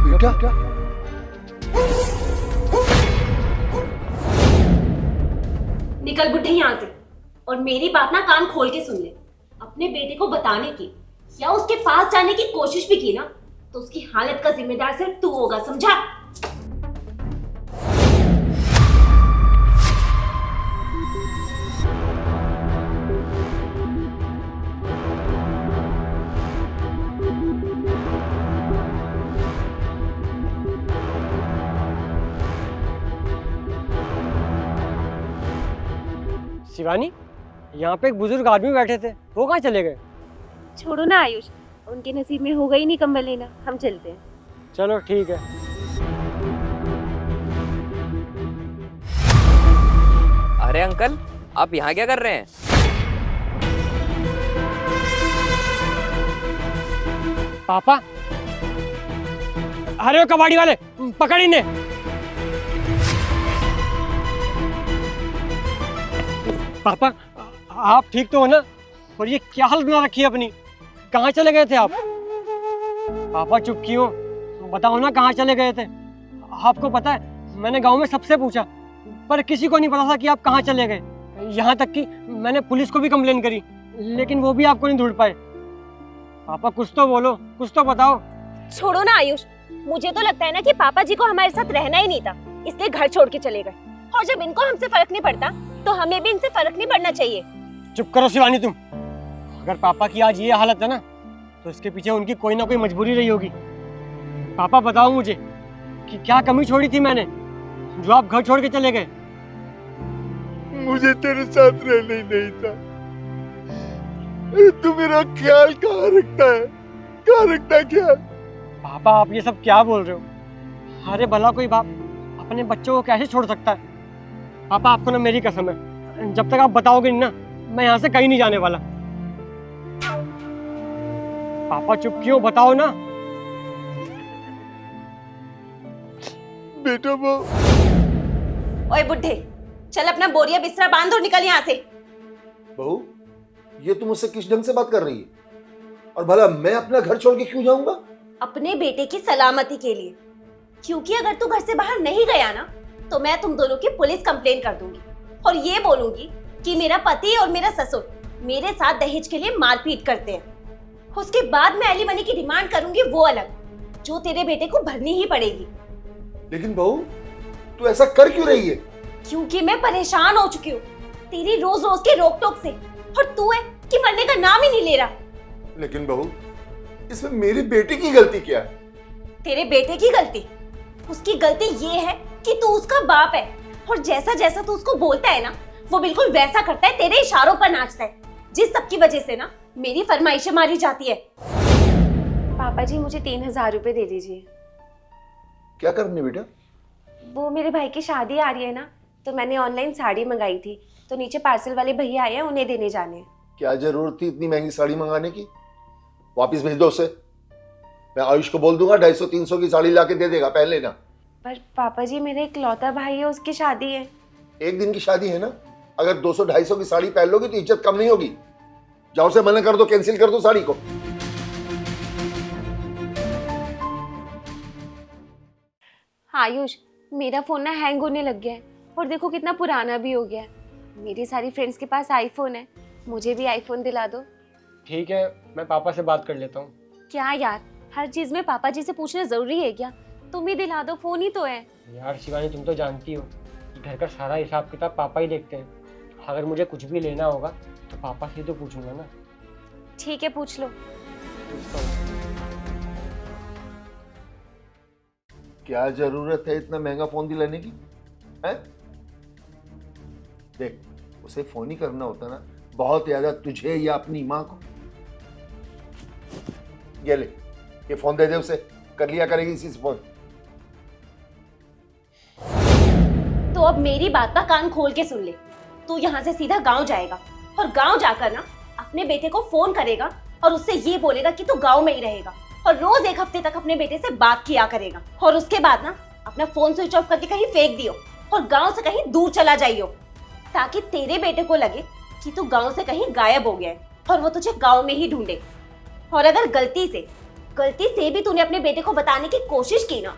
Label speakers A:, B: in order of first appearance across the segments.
A: बेटा क्या?
B: निकल बुढ़े यहाँ से। और मेरी बात ना कान खोल के सुन ले। अपने बेटे को बताने की या उसके पास जाने की कोशिश भी की ना तो उसकी हालत का जिम्मेदार सिर्फ तू होगा, समझा?
C: शिवानी, यहाँ पे एक बुजुर्ग आदमी बैठे थे, वो कहाँ चले गए?
B: छोड़ो ना आयुष, उनके नसीब में होगा ही नहीं कंबल लेना। हम चलते हैं।
C: चलो ठीक है।
D: अरे अंकल, आप यहाँ क्या कर रहे हैं?
C: पापा, अरे वो कबाड़ी वाले, पकड़ इन्हें। पापा, आप ठीक तो हो ना? और ये क्या हालत बना रखी है अपनी? कहाँ चले गए थे आप? पापा चुप क्यों? बताओ ना, कहाँ चले गए थे? आपको पता है, मैंने गांव में सबसे पूछा, पर किसी को नहीं पता था कि आप कहाँ चले गए। यहाँ तक कि मैंने पुलिस को भी कंप्लेन करी, लेकिन वो भी आपको नहीं ढूंढ पाए। पापा कुछ तो बोलो, कुछ तो बताओ।
B: छोड़ो ना आयुष, मुझे तो लगता है ना कि पापा जी को हमारे साथ रहना ही नहीं था, इसलिए घर छोड़ के चले गए। और जब इनको हमसे फर्क नहीं पड़ता तो हमें भी इनसे फर्क नहीं पड़ना चाहिए।
C: चुप करो शिवानी तुम। अगर पापा की आज ये हालत है ना, तो इसके पीछे उनकी कोई ना कोई मजबूरी रही होगी। पापा बताओ मुझे कि क्या कमी छोड़ी थी मैंने, जो आप घर छोड़ के चले गए?
A: मुझे तेरे साथ रहना ही नहीं था। तू मेरा ख्याल कहाँ रखता है? कहाँ रखता है ख्याल?
C: पापा आप ये सब क्या बोल रहे हो? अरे भला कोई बाप अपने बच्चों को कैसे छोड़ सकता है? पापा आपको ना मेरी कसम है, जब तक आप बताओगे नहीं ना, मैं यहाँ से कहीं नहीं जाने वाला। पापा चुप क्यों? बताओ ना।
A: बेटा वो
B: ओए बुढ़े, चल अपना बोरिया बिस्तरा बांध और निकल यहाँ से।
A: बहू, ये तुम मुझसे किस ढंग से बात कर रही है? और भला मैं अपना घर छोड़ के क्यों जाऊंगा?
B: अपने बेटे की सलामती के लिए। क्योंकि अगर तू घर से बाहर नहीं गया ना तो मैं तुम दोनों की पुलिस कंप्लेन कर दूंगी और ये बोलूंगी कि मेरा पति और मेरा ससुर मेरे साथ दहेज के लिए मारपीट करते हैं। उसके बाद मैं एलिमनी की डिमांड करूंगी, वो अलग, जो तेरे बेटे को भरनी ही पड़ेगी।
A: लेकिन बहू, तू ऐसा कर क्यों रही है?
B: क्योंकि मैं परेशान हो चुकी हूँ तेरी रोज रोज के रोक टोक से, और तू है कि मरने का नाम ही नहीं ले रहा।
A: लेकिन बहू, इसमें मेरी बेटी की गलती क्या है?
B: तेरे बेटे की गलती? उसकी गलती ये है कि तू उसका बाप है, और जैसा जैसा तू उसको बोलता है ना, वो बिल्कुल वैसा करता है, तेरे इशारों पर नाचता है, जिस सबकी वजह से ना मेरी फरमाइशें मारी जाती है। पापा जी मुझे 3000 रुपए दे दीजिए।
A: क्या करनी बेटा?
B: वो मेरे भाई की शादी आ रही है ना, तो मैंने ऑनलाइन साड़ी मंगाई थी, तो नीचे पार्सल वाले भैया आए हैं, उन्हें देने जाने हैं।
A: क्या जरूरत थी इतनी महंगी साड़ी मंगाने की? वापिस भेज दो उसे। मैं आयुष को बोल दूंगा 250-300 की साड़ी लाके दे देगा, पहन लेना।
B: पर पापा जी मेरा इकलौता भाई है, उसकी शादी है।
A: एक दिन की शादी है ना, अगर 200-250 की साड़ी पहन लोगी तो इज्जत कम नहीं होगी। जाओ से मना कर दो, कैंसिल कर दो साड़ी को।
B: आयुष, मेरा फोन ना हैंग होने लग गया है, और देखो कितना पुराना भी हो गया है। मेरी सारी फ्रेंड्स के पास आईफोन है, मुझे भी आईफोन दिला दो।
C: ठीक है, मैं पापा से बात कर लेता हूँ।
B: क्या यार, हर चीज में पापा जी से पूछना जरूरी है क्या? तुम ही दिला दो, फोन ही तो है।
C: यार शिवानी, तुम तो जानती हो कि घर का सारा हिसाब किताब पापा ही देखते हैं। अगर मुझे कुछ भी लेना होगा तो पापा से तो पूछूंगा ना।
B: ठीक है, पूछ लो।
C: पूछता हूँ।
A: क्या जरूरत है इतना महंगा फोन दिलाने की? है? देख, उसे फोन ही करना होता ना, बहुत ज्यादा तुझे या अपनी माँ को। ये ले, ये फोन दे दे उसे, कर लिया करेगी इसी से फोन।
B: तो अब मेरी बात का कान खोल के सुन ले। तू यहाँ से सीधा गांव जाएगा, और गांव जाकर ना अपने बेटे को फोन करेगा और उससे ये बोलेगा कि तू गांव में ही रहेगा, और रोज 1 हफ्ते तक अपने बेटे से बात किया करेगा। और उसके बाद ना अपना फोन स्विच ऑफ करके कहीं फेंक दियो और गांव से कहीं दूर चला जाइयो, ताकि तेरे बेटे को लगे कि तू गांव से कहीं गायब हो गया है और वो तुझे गांव में ही ढूंढे। और अगर गलती से गलती से भी तूने अपने बेटे को बताने की कोशिश की ना,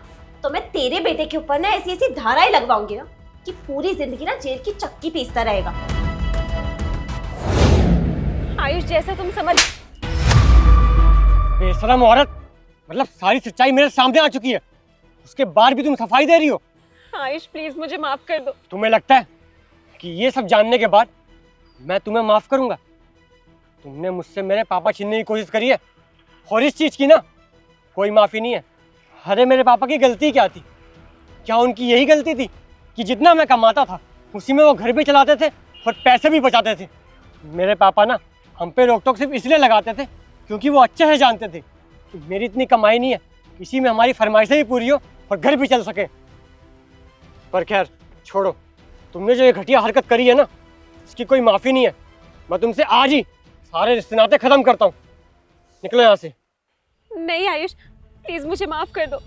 B: तो मैं तेरे बेटे के ऊपर ना ऐसी ऐसी धाराएं लगवाऊंगी ना कि पूरी जिंदगी ना जेल की चक्की पीसता रहेगा। आयुष, जैसा तुम समझ।
C: बेशरम औरत, मतलब सारी सच्चाई मेरे सामने आ चुकी है, उसके बाद भी तुम सफाई दे रही हो।
B: आयुष प्लीज मुझे माफ कर दो।
C: तुम्हें लगता है कि ये सब जानने के बाद मैं तुम्हें माफ करूंगा? तुमने मुझसे मेरे पापा छीनने की कोशिश करी है, और इस चीज की ना कोई माफी नहीं है। अरे मेरे पापा की गलती क्या थी? क्या उनकी यही गलती थी कि जितना मैं कमाता था उसी में वो घर भी चलाते थे और पैसे भी बचाते थे? मेरे पापा ना हम पे रोक टोक सिर्फ इसलिए लगाते थे क्योंकि वो अच्छे से जानते थे कि मेरी इतनी कमाई नहीं है, इसी में हमारी फरमाइशें भी पूरी हो और घर भी चल सके। पर खैर छोड़ो, तुमने जो ये घटिया हरकत करी है ना, इसकी कोई माफ़ी नहीं है। मैं तुमसे आज ही सारे रिश्ते नाते ख़त्म करता हूँ। निकलो यहाँ से।
B: नहीं आयुष, प्लीज मुझे माफ कर दो।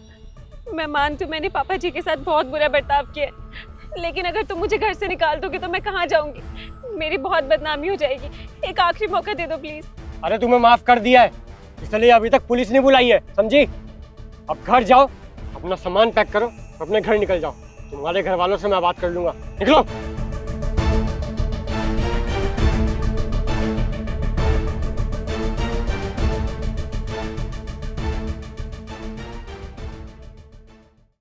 B: मैं मानती हूँ मैंने पापा जी के साथ बहुत बुरा बर्ताव किया है, लेकिन अगर तुम मुझे घर से निकाल दोगे तो मैं कहाँ जाऊंगी? मेरी बहुत बदनामी हो जाएगी। एक आखिरी मौका दे दो प्लीज।
C: अरे तुम्हें माफ़ कर दिया है, इसलिए अभी तक पुलिस नहीं बुलाई है, समझी? अब घर जाओ, अपना सामान पैक करो, अपने घर निकल जाओ। तुम्हारे घर वालों से मैं बात कर लूँगा। निकलो।